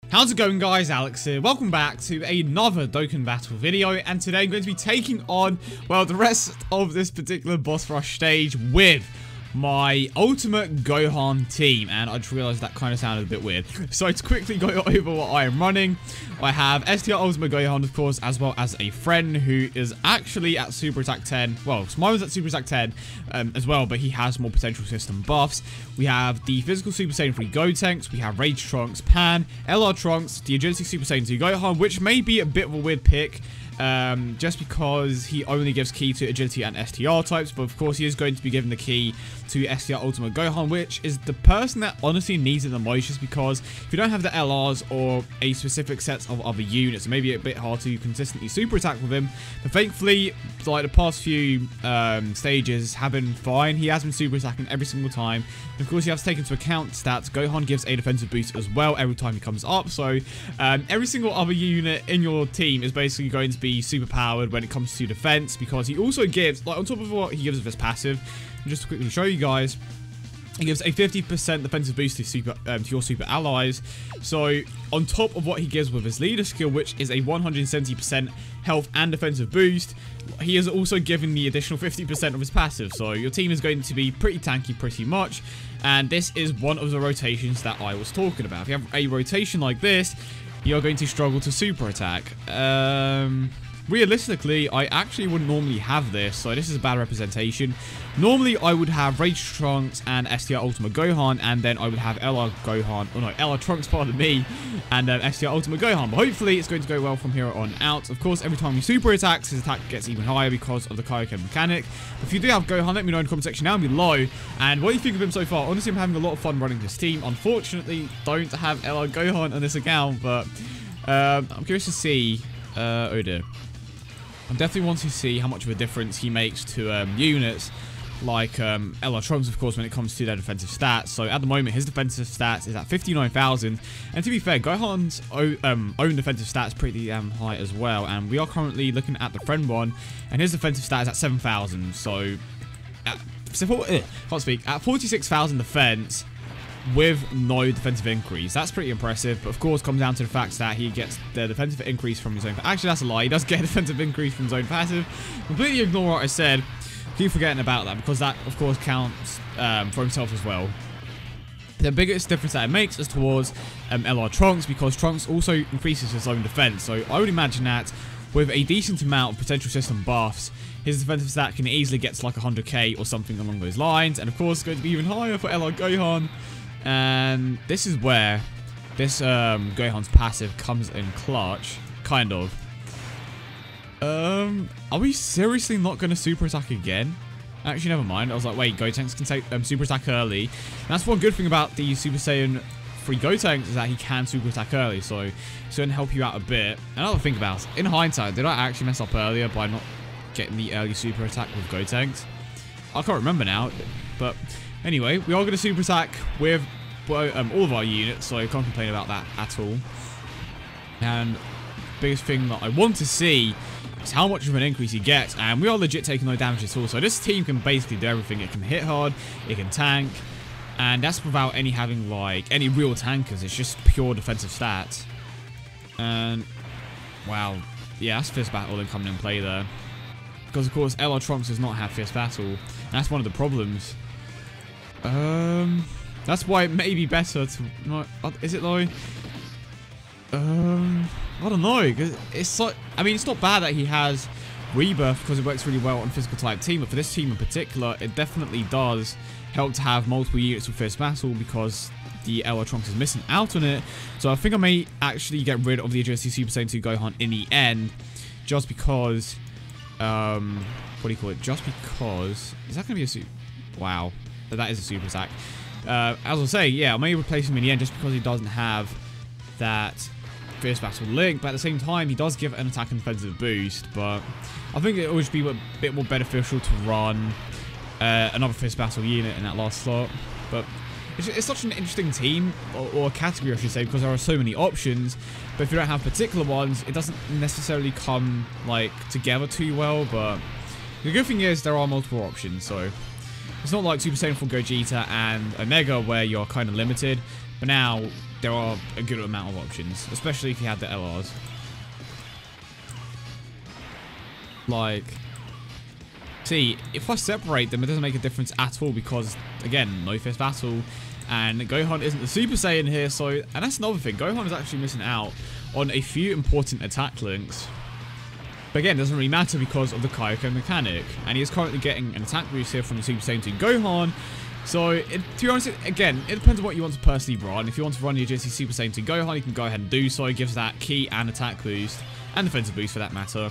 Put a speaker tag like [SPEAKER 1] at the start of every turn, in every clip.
[SPEAKER 1] How's it going, guys? Alex here. Welcome back to another Dokkan Battle video, and today I'm going to be taking on, well, the rest of this particular boss rush stage with my Ultimate Gohan team. And I just realized that kind of sounded a bit weird. So to quickly go over what I am running, I have STR Ultimate Gohan, of course, as well as a friend who is actually at Super Attack 10. Well, mine was at Super Attack 10 as well, but he has more potential system buffs. We have the Physical Super Saiyan 3 Gotenks, we have Rage Trunks, Pan, LR Trunks, the Agility Super Saiyan 2 Gohan, which may be a bit of a weird pick. Just because he only gives key to agility and STR types, but of course he is going to be given the key to STR Ultimate Gohan, which is the person that honestly needs it the most, just because if you don't have the LRs or a specific set of other units, it may be a bit hard to consistently super attack with him. But thankfully, like the past few stages have been fine. He has been super attacking every single time. And of course, you have to take into account stats. Gohan gives a defensive boost as well every time he comes up, so every single other unit in your team is basically going to be super powered when it comes to defense, because he also gives, like, on top of what he gives with his passive, and just to quickly show you guys, he gives a 50% defensive boost to your super allies. So on top of what he gives with his leader skill, which is a 170% health and defensive boost, he is also given the additional 50% of his passive. So your team is going to be pretty tanky pretty much, and this is one of the rotations that I was talking about. If you have a rotation like this, you're going to struggle to super attack. Realistically, I actually wouldn't normally have this, so this is a bad representation. Normally, I would have Rage Trunks and STR Ultimate Gohan, and then I would have LR Gohan, or no, LR Trunks, pardon me, and STR Ultimate Gohan. But hopefully, it's going to go well from here on out. Of course, every time he super attacks, his attack gets even higher because of the Kaioken mechanic. If you do have Gohan, let me know in the comment section down below. And what do you think of him so far? Honestly, I'm having a lot of fun running this team. Unfortunately, don't have LR Gohan on this account, but I'm curious to see. Oh dear. I definitely want to see how much of a difference he makes to units like LR Trunks, of course, when it comes to their defensive stats. So at the moment, his defensive stats is at 59,000. And to be fair, Gohan's own defensive stats pretty high as well. And we are currently looking at the friend one, and his defensive stat is at 7,000. So, can't speak. At 46,000 defense, with no defensive increase. That's pretty impressive, but of course comes down to the fact that he gets the defensive increase from his own. Actually, that's a lie. He does get a defensive increase from his own passive. Completely ignore what I said. Keep forgetting about that, because that of course counts for himself as well. The biggest difference that it makes is towards LR Trunks, because Trunks also increases his own defense. So I would imagine that with a decent amount of potential system buffs, his defensive stat can easily get to like 100k or something along those lines. And of course, it's going to be even higher for LR Gohan. And this is where this Gohan's passive comes in clutch, kind of. Are we seriously not going to super attack again? Actually, never mind. I was like, wait, Gotenks can take super attack early. And that's one good thing about the Super Saiyan 3 Gotenks, is that he can super attack early, so it's going to help you out a bit. Another thing about it, in hindsight, did I actually mess up earlier by not getting the early super attack with Gotenks? I can't remember now, but anyway, we are going to super attack with all of our units, so I can't complain about that at all. And the biggest thing that I want to see is how much of an increase he gets, and we are legit taking no damage at all. So this team can basically do everything. It can hit hard, it can tank, and that's without having like any real tankers. It's just pure defensive stats. And wow, yeah, that's Fierce Battle then coming in play there, because of course LR Trunks does not have Fierce Battle, and that's one of the problems. That's why it may be better to not. Is it though? I don't know. Cause it's like, I mean, it's not bad that he has Rebirth, because it works really well on physical type team. But for this team in particular, it definitely does help to have multiple units with Fierce Battle, because the LR Trunks is missing out on it. So I think I may actually get rid of the Agility Super Saiyan 2 Gohan in the end, just because. What do you call it? Just because. Is that gonna be a super? Wow, that is a super attack. As I was saying, yeah, I may replace him in the end just because he doesn't have that Fierce Battle link, but at the same time, he does give an attack and defensive boost. But I think it would just be a bit more beneficial to run another Fierce Battle unit in that last slot. But it's such an interesting team, or category, I should say, because there are so many options. But if you don't have particular ones, it doesn't necessarily come like together too well. But the good thing is there are multiple options, so it's not like Super Saiyan 4 Gogeta and Omega where you're kind of limited. But now there are a good amount of options, especially if you have the LRs. Like, see, if I separate them, it doesn't make a difference at all because, again, no fierce battle, and Gohan isn't the Super Saiyan here, so, and that's another thing, Gohan is actually missing out on a few important attack links. But again, it doesn't really matter because of the Kaioken mechanic, and he is currently getting an attack boost here from the Super Saiyan Team Gohan. So, to be honest, again, it depends on what you want to personally run. If you want to run your GC Super Saiyan Team Gohan, you can go ahead and do so. It gives that key and attack boost, and defensive boost for that matter.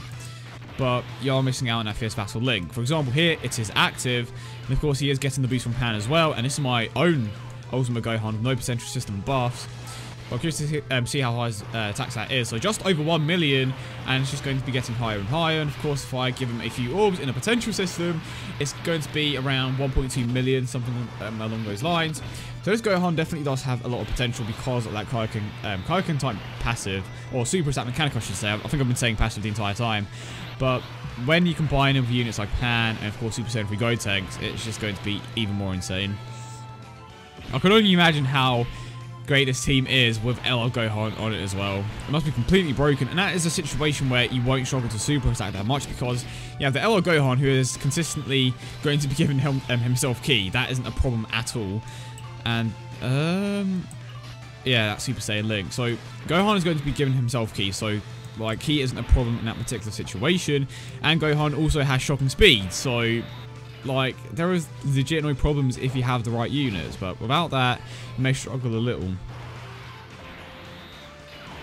[SPEAKER 1] But you are missing out on that fierce battle link. For example, here it is active, and of course he is getting the boost from Pan as well. And this is my own Ultimate Gohan with no potential system buffs. But I'm curious to see how high his attack stat is. So just over 1 million, and it's just going to be getting higher and higher. And of course, if I give him a few orbs in a potential system, it's going to be around 1.2 million, something along those lines. So this Gohan definitely does have a lot of potential because of that Kaioken type passive, or super attack mechanic I should say. I think I've been saying passive the entire time. But when you combine them with units like Pan and of course Super Saiyan 3 Gotenks, it's just going to be even more insane. I can only imagine how great this team is with LR Gohan on it as well. It must be completely broken, and that is a situation where you won't struggle to super attack that much because you have the LR Gohan who is consistently going to be giving himself ki. That isn't a problem at all. And yeah, that Super Saiyan link. So Gohan is going to be giving himself ki, so like ki isn't a problem in that particular situation. And Gohan also has shocking speed, so like, there is legit no problems if you have the right units, but without that, you may struggle a little.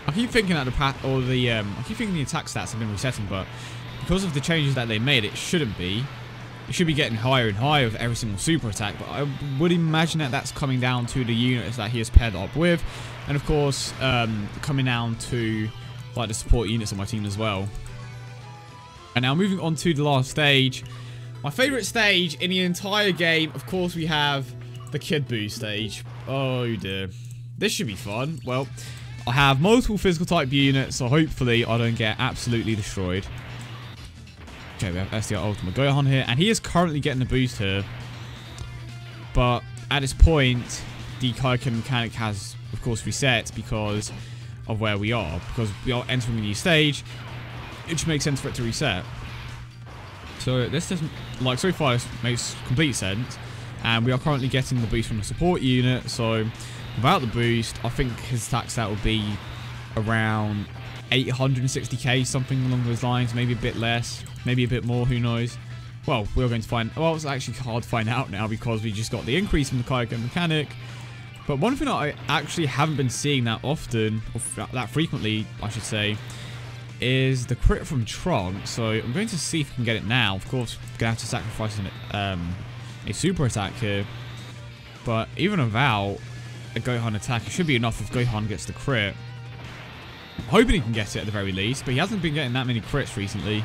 [SPEAKER 1] I keep thinking that I keep thinking the attack stats have been resetting, but because of the changes that they made, it shouldn't be. It should be getting higher and higher with every single super attack, but I would imagine that that's coming down to the units that he is paired up with, and of course, coming down to like the support units on my team as well. And now moving on to the last stage. My favourite stage in the entire game, of course, we have the Kid Buu stage. Oh dear. This should be fun. Well, I have multiple physical type units, so hopefully I don't get absolutely destroyed. Okay, we have STR Ultimate Gohan here, and he is currently getting a boost here. But at this point, the Kaioken mechanic has, of course, reset because of where we are. Because we are entering a new stage, it should make sense for it to reset. So this doesn't, like, so far this makes complete sense, and we are currently getting the boost from the support unit, so without the boost, I think his attack stat will be around 860k, something along those lines, maybe a bit less, maybe a bit more, who knows. Well, we're going to find, well, it's actually hard to find out now because we just got the increase from the Kaioken mechanic. But one thing that I actually haven't been seeing that often, or that frequently, I should say, is the crit from Trunks. So I'm going to see if we can get it now. Of course, we're going to have to sacrifice a super attack here. But even without a Gohan attack, it should be enough if Gohan gets the crit. I'm hoping he can get it at the very least, but he hasn't been getting that many crits recently.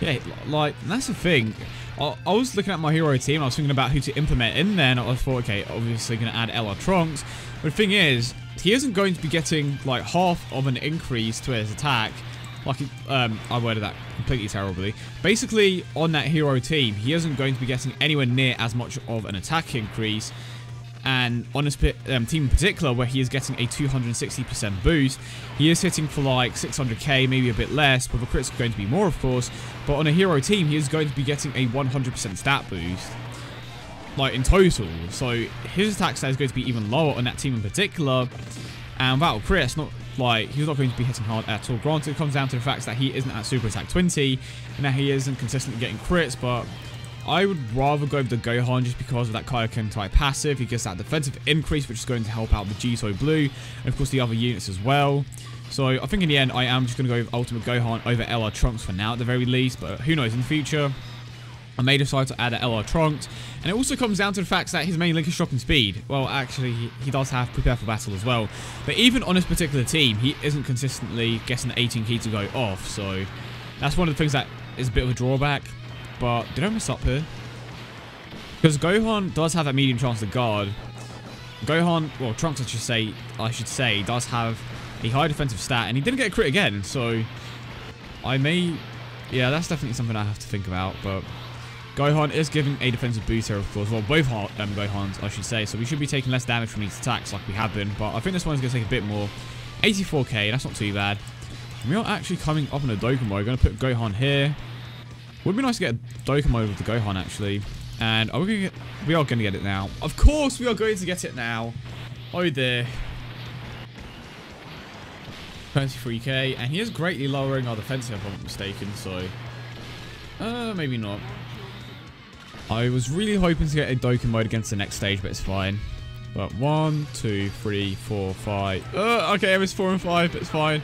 [SPEAKER 1] Yeah, like, that's the thing. I was looking at my hero team, I was thinking about who to implement in there, and I thought, okay, obviously going to add LR Trunks. But the thing is, he isn't going to be getting, like, half of an increase to his attack. Like, I worded that completely terribly. Basically, on that hero team, he isn't going to be getting anywhere near as much of an attack increase. And on this team in particular, where he is getting a 260% boost, he is hitting for like 600k, maybe a bit less, but the crits are going to be more, of course. But on a hero team, he is going to be getting a 100% stat boost, like in total. So his attack stat is going to be even lower on that team in particular. And without crit, it's not like he's not going to be hitting hard at all. Granted, it comes down to the fact that he isn't at super attack 20, and that he isn't consistently getting crits, but I would rather go with the Gohan just because of that Kaioken type passive. He gets that defensive increase, which is going to help out the Jiso Blue, and of course the other units as well. So I think in the end, I am just going to go with Ultimate Gohan over LR Trunks for now at the very least, but who knows in the future. I may decide to add a LR Trunks, and it also comes down to the fact that his main link is shocking speed. Well, actually, he does have Prepare for Battle as well, but even on this particular team, he isn't consistently getting the 18 key to go off, so that's one of the things that is a bit of a drawback. But did I mess up here? Because Gohan does have that medium chance to guard. Gohan, well, Trunks I should say, does have a high defensive stat, and he didn't get a crit again, so I may, yeah, that's definitely something I have to think about. But Gohan is giving a defensive boost here, of course. Well, both Gohans, I should say. So we should be taking less damage from these attacks like we have been. But I think this one's going to take a bit more. 84k, that's not too bad. We are actually coming up in a Dokkan mode. We're going to put Gohan here. Would be nice to get a Dokkan mode with the Gohan, actually. And are we are going to get it now. Of course, we are going to get it now. Oh, dear. 23k. And he is greatly lowering our defense, if I'm not mistaken. So, maybe not. I was really hoping to get a Dokkan mode against the next stage, but it's fine. But 1, 2, 3, 4, 5. Okay, it was 4 and 5, but it's fine.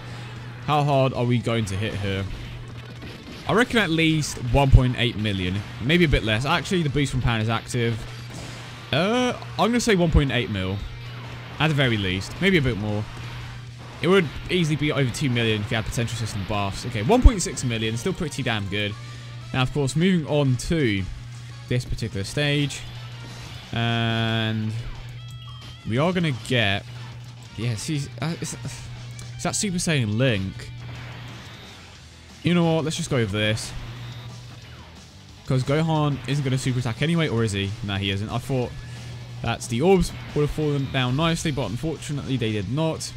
[SPEAKER 1] How hard are we going to hit here? I reckon at least 1.8 million. Maybe a bit less. Actually, the boost from Pan is active. I'm going to say 1.8 mil. At the very least. Maybe a bit more. It would easily be over 2 million if you had potential system buffs. Okay, 1.6 million. Still pretty damn good. Now, of course, moving on to this particular stage. And we are going to get... Yeah, see... It's that Super Saiyan Link. You know what? Let's just go with this. Because Gohan isn't going to super attack anyway, or is he? No, he isn't. I thought that the orbs would have fallen down nicely, but unfortunately they did not.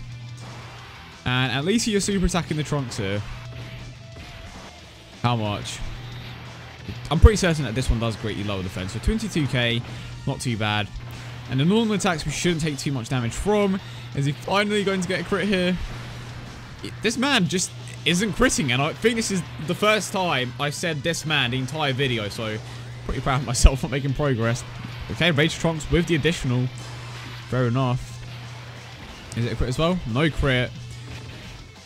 [SPEAKER 1] And at least you're super attacking the Trunks here. How much? I'm pretty certain that this one does greatly lower defense. So 22k, not too bad. And the normal attacks we shouldn't take too much damage from. Is he finally going to get a crit here? This man just isn't critting, and I think this is the first time I've said this man the entire video, so pretty proud of myself for making progress. Okay, Rage Trunks with the additional. Fair enough. Is it a crit as well? No crit.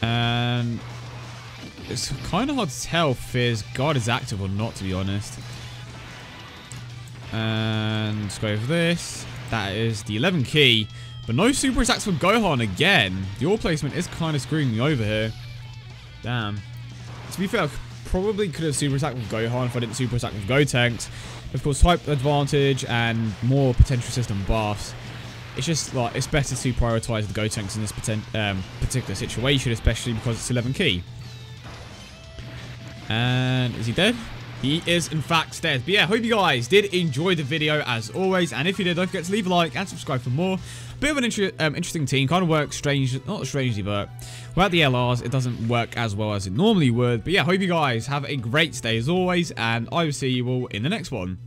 [SPEAKER 1] And it's kind of hard to tell if his guard is active or not, to be honest. And let's go with this. That is the 11 key. But no super attacks for Gohan again. The ore placement is kind of screwing me over here. Damn. To be fair, I probably could have super attacked with Gohan if I didn't super attack with Gotenks. Of course, type advantage and more potential system buffs. It's just like it's better to prioritize the Gotenks in this particular situation, especially because it's 11 key. And is he dead? He is, in fact, dead. But yeah, hope you guys did enjoy the video as always. And if you did, don't forget to leave a like and subscribe for more. Bit of an interesting team. Kind of works not strangely, but without the LRs, it doesn't work as well as it normally would. But yeah, hope you guys have a great day as always. And I will see you all in the next one.